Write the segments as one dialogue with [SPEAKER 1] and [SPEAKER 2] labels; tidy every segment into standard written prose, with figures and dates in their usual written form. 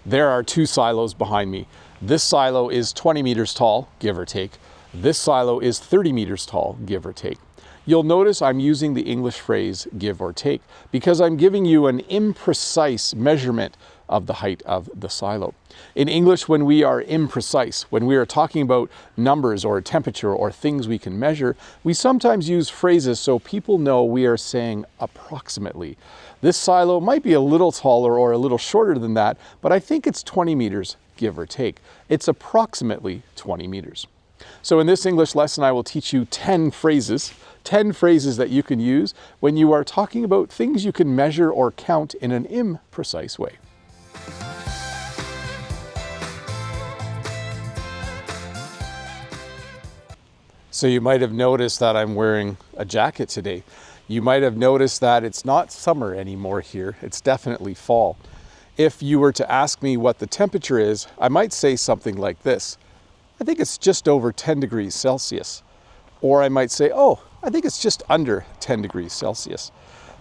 [SPEAKER 1] There are two silos behind me. This silo is 20 meters tall, give or take. This silo is 30 meters tall, give or take. You'll notice I'm using the English phrase give or take because I'm giving you an imprecise measurement of the height of the silo. In English, when we are imprecise, when we are talking about numbers or temperature or things we can measure, we sometimes use phrases so people know we are saying approximately. This silo might be a little taller or a little shorter than that, but I think it's 20 meters, give or take. It's approximately 20 meters. So in this English lesson, I will teach you 10 phrases that you can use when you are talking about things you can measure or count in an imprecise way. So you might have noticed that I'm wearing a jacket today. You might have noticed that it's not summer anymore here. It's definitely fall. If you were to ask me what the temperature is, I might say something like this. I think it's just over 10 degrees Celsius. Or I might say, oh, I think it's just under 10 degrees Celsius.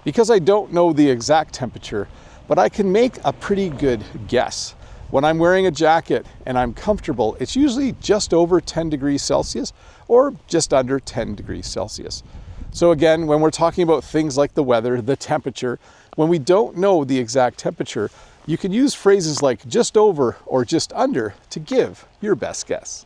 [SPEAKER 1] Because I don't know the exact temperature, but I can make a pretty good guess. When I'm wearing a jacket and I'm comfortable, it's usually just over 10 degrees Celsius or just under 10 degrees Celsius. So again, when we're talking about things like the weather, the temperature, when we don't know the exact temperature, you can use phrases like just over or just under to give your best guess.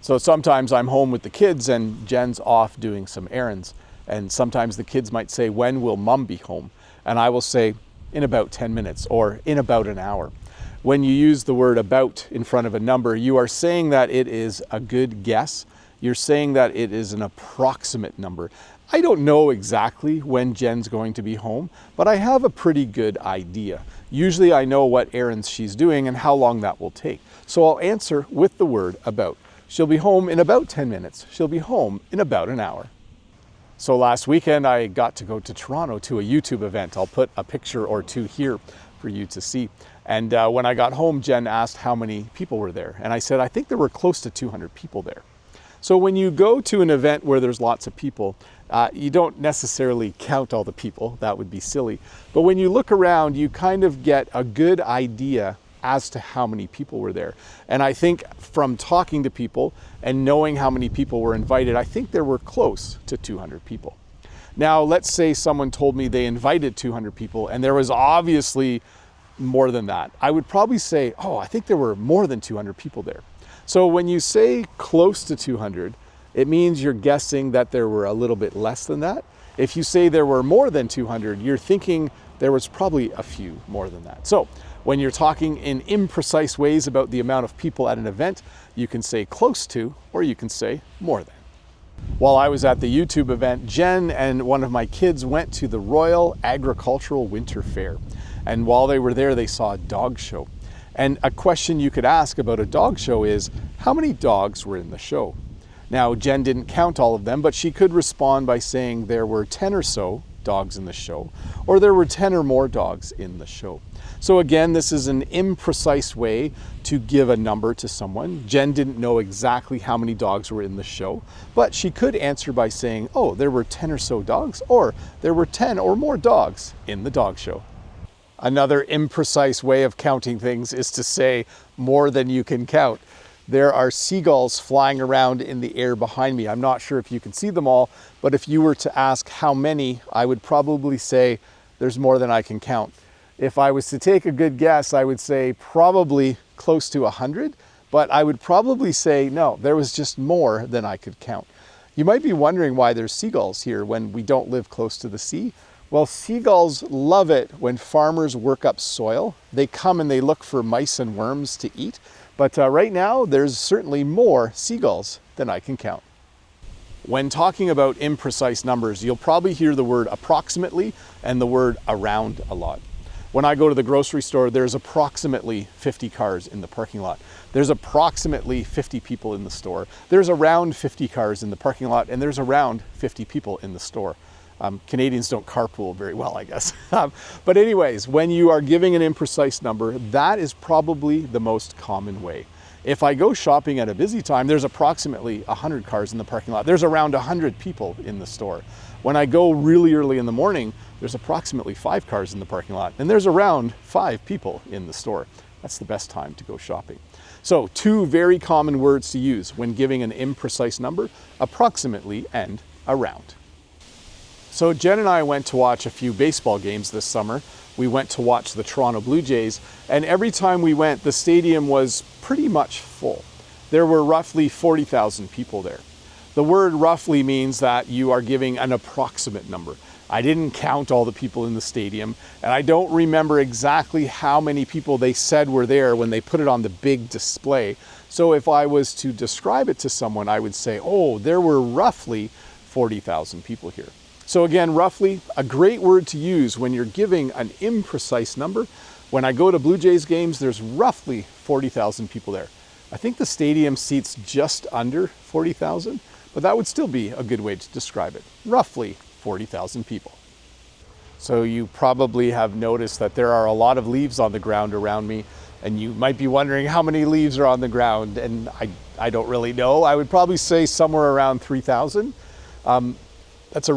[SPEAKER 1] So sometimes I'm home with the kids and Jen's off doing some errands. And sometimes the kids might say, when will mom be home? And I will say, in about 10 minutes or in about an hour. When you use the word about in front of a number, you are saying that it is a good guess. You're saying that it is an approximate number. I don't know exactly when Jen's going to be home, but I have a pretty good idea. Usually I know what errands she's doing and how long that will take. So I'll answer with the word about. She'll be home in about 10 minutes. She'll be home in about an hour. So last weekend I got to go to Toronto to a YouTube event. I'll put a picture or two here for you to see. And when I got home, Jen asked how many people were there. And I said, I think there were close to 200 people there. So when you go to an event where there's lots of people, you don't necessarily count all the people. That would be silly. But when you look around, you kind of get a good idea as to how many people were there. And I think from talking to people and knowing how many people were invited, I think there were close to 200 people. Now, let's say someone told me they invited 200 people and there was obviously more than that. I would probably say, oh, I think there were more than 200 people there. So when you say close to 200, it means you're guessing that there were a little bit less than that. If you say there were more than 200, you're thinking there was probably a few more than that. So when you're talking in imprecise ways about the amount of people at an event, you can say close to, or you can say more than. While I was at the YouTube event, Jen and one of my kids went to the Royal Agricultural Winter Fair. And while they were there, they saw a dog show. And a question you could ask about a dog show is, how many dogs were in the show? Now, Jen didn't count all of them, but she could respond by saying there were 10 or so dogs in the show, or there were 10 or more dogs in the show. So again, this is an imprecise way to give a number to someone. Jen didn't know exactly how many dogs were in the show, but she could answer by saying, oh, there were 10 or so dogs, or there were 10 or more dogs in the dog show. Another imprecise way of counting things is to say more than you can count. There are seagulls flying around in the air behind me. I'm not sure if you can see them all, but if you were to ask how many, I would probably say there's more than I can count. If I was to take a good guess, I would say probably close to 100, but I would probably say no, there was just more than I could count. You might be wondering why there's seagulls here when we don't live close to the sea. Well, seagulls love it when farmers work up soil. They come and they look for mice and worms to eat. But right now, there's certainly more seagulls than I can count. When talking about imprecise numbers, you'll probably hear the word approximately and the word around a lot. When I go to the grocery store, there's approximately 50 cars in the parking lot. There's approximately 50 people in the store. There's around 50 cars in the parking lot, and there's around 50 people in the store. Canadians don't carpool very well, I guess. But anyways, when you are giving an imprecise number, that is probably the most common way. If I go shopping at a busy time, there's approximately 100 cars in the parking lot. There's around 100 people in the store. When I go really early in the morning, there's approximately 5 cars in the parking lot, and there's around 5 people in the store. that's the best time to go shopping. So 2 very common words to use when giving an imprecise number: approximately and around. So Jen and I went to watch a few baseball games this summer. We went to watch the Toronto Blue Jays, and every time we went, the stadium was pretty much full. There were roughly 40,000 people there. The word roughly means that you are giving an approximate number. I didn't count all the people in the stadium, and I don't remember exactly how many people they said were there when they put it on the big display. So if I was to describe it to someone, I would say, oh, there were roughly 40,000 people here. So again, roughly, a great word to use when you're giving an imprecise number. When I go to Blue Jays games, there's roughly 40,000 people there. I think the stadium seats just under 40,000, but that would still be a good way to describe it. Roughly 40,000 people. So you probably have noticed that there are a lot of leaves on the ground around me, and you might be wondering how many leaves are on the ground, and I don't really know. I would probably say somewhere around 3,000. That's a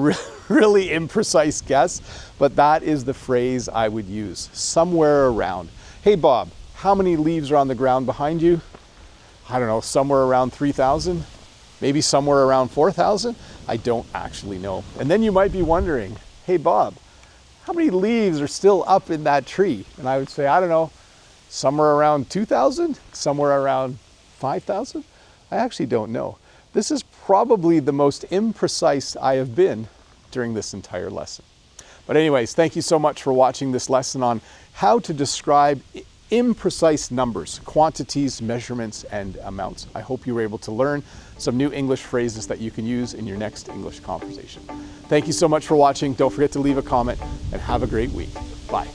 [SPEAKER 1] really imprecise guess, but that is the phrase I would use, somewhere around. Hey Bob, how many leaves are on the ground behind you? I don't know, somewhere around 3,000? Maybe somewhere around 4,000? I don't actually know. And then you might be wondering, hey Bob, how many leaves are still up in that tree? And I would say, I don't know, somewhere around 2,000? Somewhere around 5,000? I actually don't know. This is probably the most imprecise I have been during this entire lesson. But anyways, thank you so much for watching this lesson on how to describe imprecise numbers, quantities, measurements, and amounts. I hope you were able to learn some new English phrases that you can use in your next English conversation. Thank you so much for watching. Don't forget to leave a comment, and have a great week. Bye.